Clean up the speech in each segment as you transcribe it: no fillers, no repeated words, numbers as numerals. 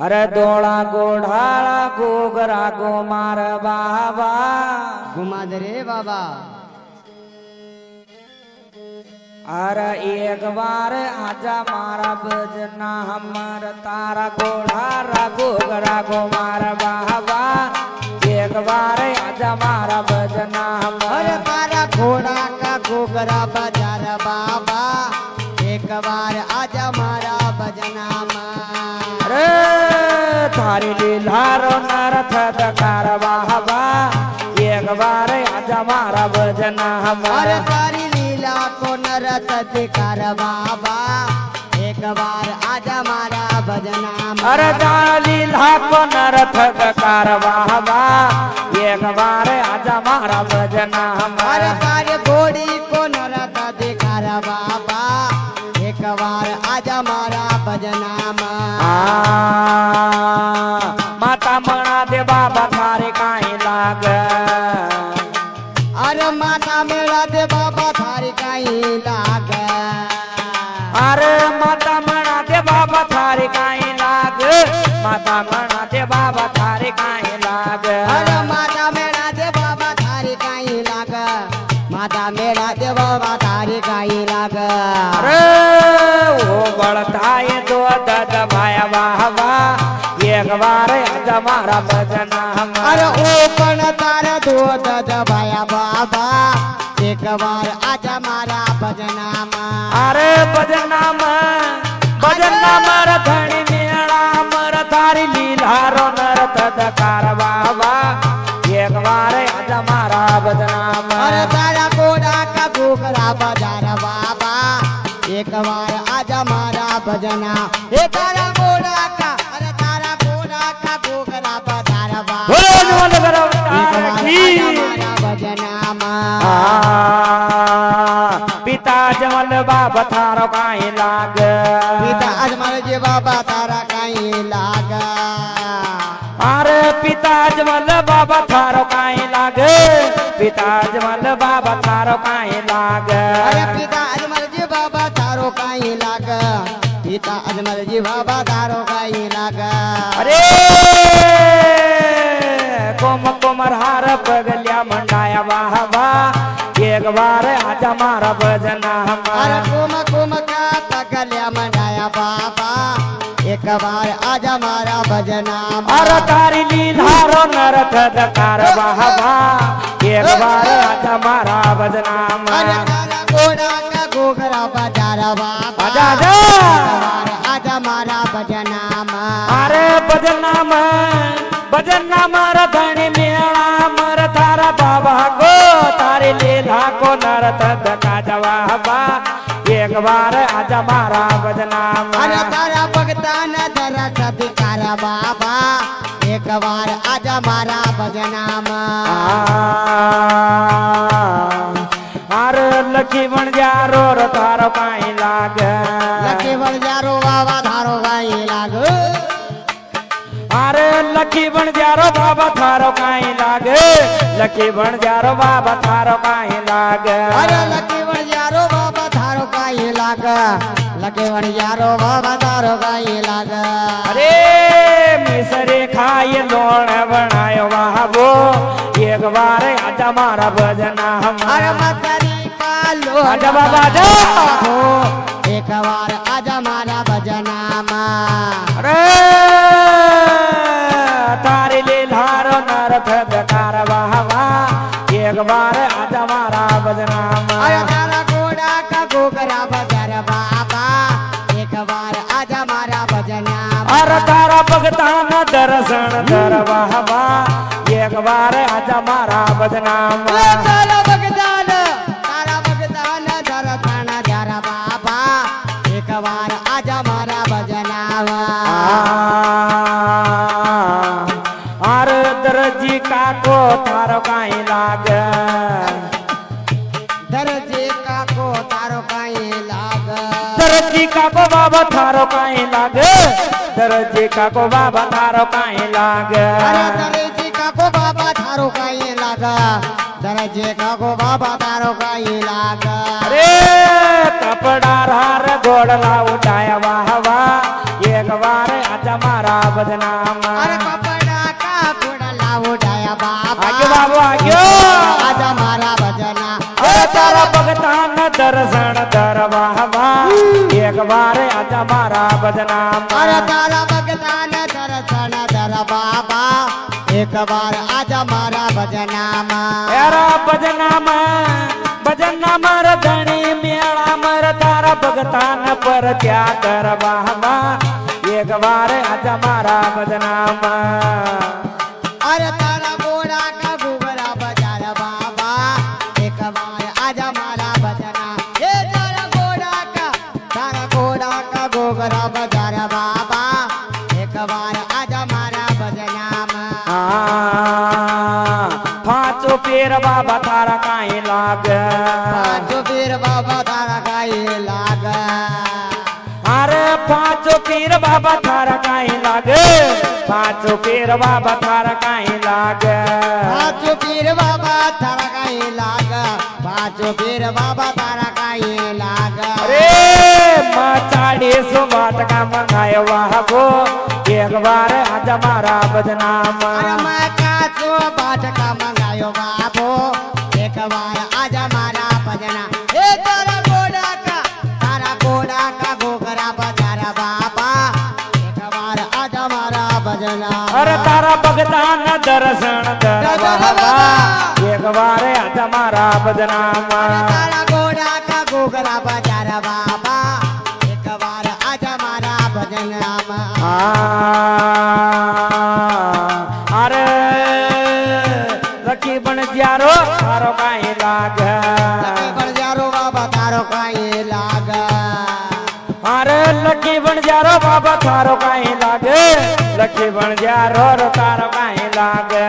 अरे दोड़ा गोढ़ाला गोगरा गो मार बाबा घुमा दे रे बाबा। अरे एक बार आजा मारा बजना हमर तारा गोढ़ारा गोगरा गो मार बाबा एक बार आजा मारा बजना हमर अरे तारा घोड़ा का गोगरा बाजार बाबा एक बार आजा मारा बजना अरे थारी लीलारो नरथ दकार बाबा एक बार आजा मारा बजना हमर अरे तारी लीला को नरत दिकार बाबा एक बार आजा मारा बजना अरे लीला को नरथ दकार बाबा एक बार आजा मारा बजना हमर अरे तारे घोड़ी को नरत दिकार बाबा एक बार आजा मारा बजना माता मणा दे बाबा थारे काहे लाग अरे माता मेला दे बाबा थारी कहीं लाग अरे माता मणा दे बाबा थारे काहे लाग माता मणा दे बाबा थारे काहे लाग अरे माता मेला दे बाबा थारी कहीं लाग माता मेला दे बाबा थारी कहीं लाग अरे वो बड़ताए दो दद भाया बाबा एक बार आजा मारा बजना हमर अरे ओ पण तारा दो दद भाया बाबा एक बार आजा मारा बजना अरे बजना मर धनी मेला मर थारी लीलारो नरत दकार बाबा एक बार आजा मारा बजना अरे तारा घोड़ा का गोगरा बाजार बाबा एक बार आजा मारा बजना हे तारा घोड़ा का अरे तारा घोड़ा का गोगरा बाजार बाबा एक बार आजा मारा बजना पिता जमल बाबा थारो काहे लाग पिता अजमल जी बाबा तारा कहीं लाग अरे पिता जमल बाबा थारो काहे लाग पिता जमल बाबा थारो काहे लाग अरे पिता अजमल जी बाबा तारो कहीं लाग पिता अजमल जी बाबा तारो कहीं लाग अरे कोम कोमर हार पगलिया मंडाया बाबा एक बार आजा मारा बजना अरे हमर कुम कुम का पगलिया मनाया बाबा एक बार आजा मारा बजना अरे तारी लीलारो नरथ दकार बाबा एक बार आजा मारा बजना अरे हमर तारा घोड़ा का गोगरा बाजार बाबा आजा आजा एक बार आजा मारा बजना अरे बजना मर धनी मेला मर थारा बाबा को तारी लीला को नरथ दका जवाबा एक बार आजा मारा बजना अरे तारा भगतान धरा सदिकार बाबा एक बार आजा मारा बजना अरे लखी बन जा रो थारो काहे लाग लकी बन जारो बाबा धारो गाई लाग अरे लखी बन जा रो बाबा थारो काहे लाग लखी बन जा रो बाबा थारो काहे लाग अरे लकी बन जारो बाबा धारो गाई लाग लकी बन जारो बाबा धारो गाई लाग अरे मिसरे खाए लोण बनायो बाबो एक बार आजा मारा बजना अरे हमर मसरी का लो आजा बाबा आजा एक बार आजा मारा बजना अरे तारी लीलारो नरथ दकार बाबा एक बार आजा मारा बजना अरे हमर तारा घोड़ा का गोगरा बाजार बाबा एक बार आजा मारा बजना अरे तारा भगतान दर्शन दर बाबा एक बार आजा मारा बजना तारा भगतान धर थाना जरा बाबा एक बार आजा मारा बजना अरे दर्जी का को थारो काहे लाग दर्जे का को तारो काई लाग दर्जी का को बाबा थारो काहे लाग दर्जी का को बाबा थारो काहे लाग अरे दर्जे का को बाबा थारो काई लाग दर्जे का को बाबा तारो काई लाग अरे કપડા હાર ઘોડલા ઉડાયા વાહ વાહ એક વાર આજા મારા બદનામાં અરે કપડા કા ઘોડલા ઉડાયા બાબા આગળ બાબુ આગળ આજા મારા ભજના અરે તારા ભગતાન દર્શન દરવાહ વાહ એક વાર આજા મારા બદનામાં અરે તારા ભગતાન દર્શન દર બાબા એક વાર આજા મારા ભજનામાં એરા ભજનામાં રધણી મેળામાં તારા ભગતાન પર ત્યાં કરવાહમાં એક વાર આજા મારા બદનામાં અરે તારા ગોડા કા ઘૂઘરા બજાર બાબા એક વાર આજા મારા ભજના હે તારા ગોડા કા ઘૂઘરા બજાર બાબા એક વાર આજા મારા ભજનામાં પાંચો પેર બાબા તારા કાંઈ લાગે પાંચો પીર બાબા તારા ગાય લાગ અરે પાંચો પીર બાબા તારા કાંઈ લાગે પાંચો પીર બાબા તારા કાંઈ લાગે પાંચો પીર બાબા તારા ગાય લાગ પાંચો પીર બાબા તારા ગાય લાગ અરે ચાળીસો વાટકા મંગાયો વાહબો એક વાર આજા મારા અરે બદનામાં મેં કાચો બાટકા મંગાયો બાબો એક વાર આજા મારા ભજના હે તારા ગોડા કા ઘોઘરા બજાર બાબા એક વાર આજા મારા ભજના અરે તારા ભગતાન દર્શન દરવાહા એક વાર આજા મારા બદનામાં તારા ગોડા કા ઘોઘરા બજાર બાબા એક વાર આજા મારા ભજનામાં અરે લખી પણ જ્યારો તારો કાંઈ લાગે પણ જારો બાબા તારો કાંઈ લાગ અરે લખી પણ જ્યારો બાબા તારો કાંઈ લાગે લખી પણ જ્યારો તારો કાંઈ લાગે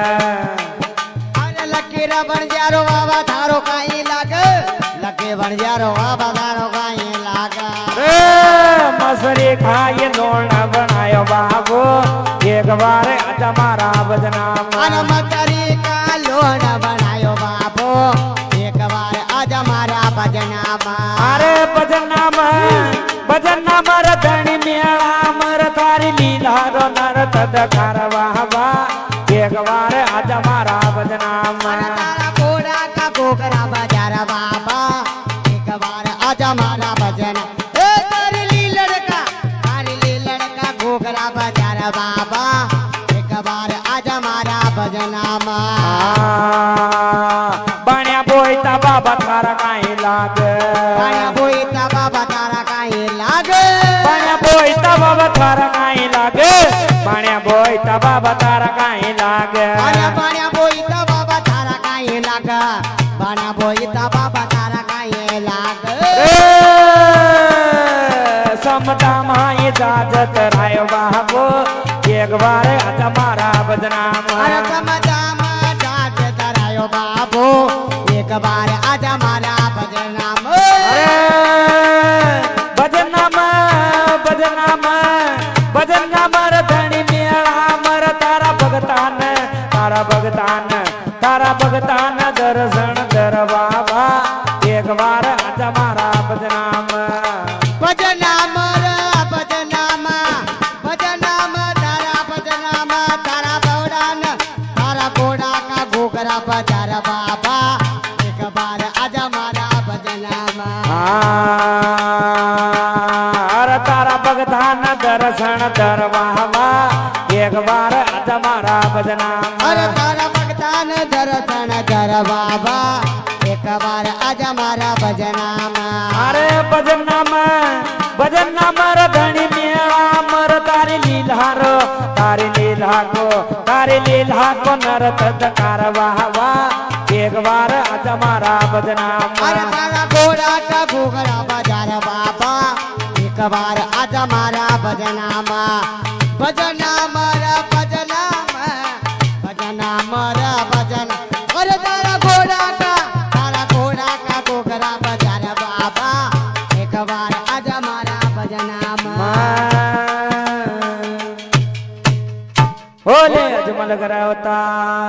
અરે લકી રબણ જારો બાબા તારો કાંઈ લાગ લકી બણ જારો બાબા તારો કાંઈ લાગ રે મસરી ખાઈ લોણા બનાયો બાબો એક વાર આજા મારા અને બદનામાં મકરી કા લોણ બનાયો બાબો એક વાર આજા મારા ભજનામાં અરે ભજનામાં રધણી મેળામાં તારી લીલા રો નરત દખારવા એક વાર આજા મારા અને બદનામાં તારા ગોડા કા ઘોઘરા બજાર બાબા એક વાર આજા મારા ભજન હે તારી લીલડ કા ઘોઘરા બજાર બાબા એક વાર આજા મારા ભજનામાં બન્યા બોયતા બાબા તારા કાંઈ લાગે પાયા બોઈતા બાબા તારા કાંઈ લાગે બન્યા બોયતા બાબા તારા કાંઈ લાગે બન્યા બોયતા બાબા તારા કાંઈ લાગે અને પાયા બોઈતા બાબા તારા કાંઈ લાગે પાયા બોઈતા બાબા તારા કાંઈ લાગે સમતામાં ઇજાજત રાયો બાબો એક વાર આજા મારા અરે બદનામાં સમજામાં જાત ધરાયો બાબો એક વાર આજા મારા ભજનામ ભજનામાં રધણી મેળામાં તારા ભગતાન દર્શન દરવાહા એક વાર આજા મારા બદનામાં ભજનામ તારા ગોડા કા ઘોઘરા બજાર બાબા એક વાર આજા મારા ભજનામાં અરે તારા ભગતાન દર્શન દરવાહા એક વાર આજા મારા બદનામાં અરે તારા ભગતાન દર્શન કર બાબા એક વાર આજા મારા ભજનામાં અરે ભજનામાં રધણી મેળામાં તારી લીલા કો નરત દકારવા એક વાર આજા મારા અરે બદનામાં તારા ઘોડા કા ઘોઘરા બજાર બાબા એક વાર આજા મારા ભજનામાં ભજન અરે તારા ઘોડા કા ઘોઘરા બજાર બાબા એક વાર આજા મારા ભજનામાં ઓલે અજમલ કરાવતા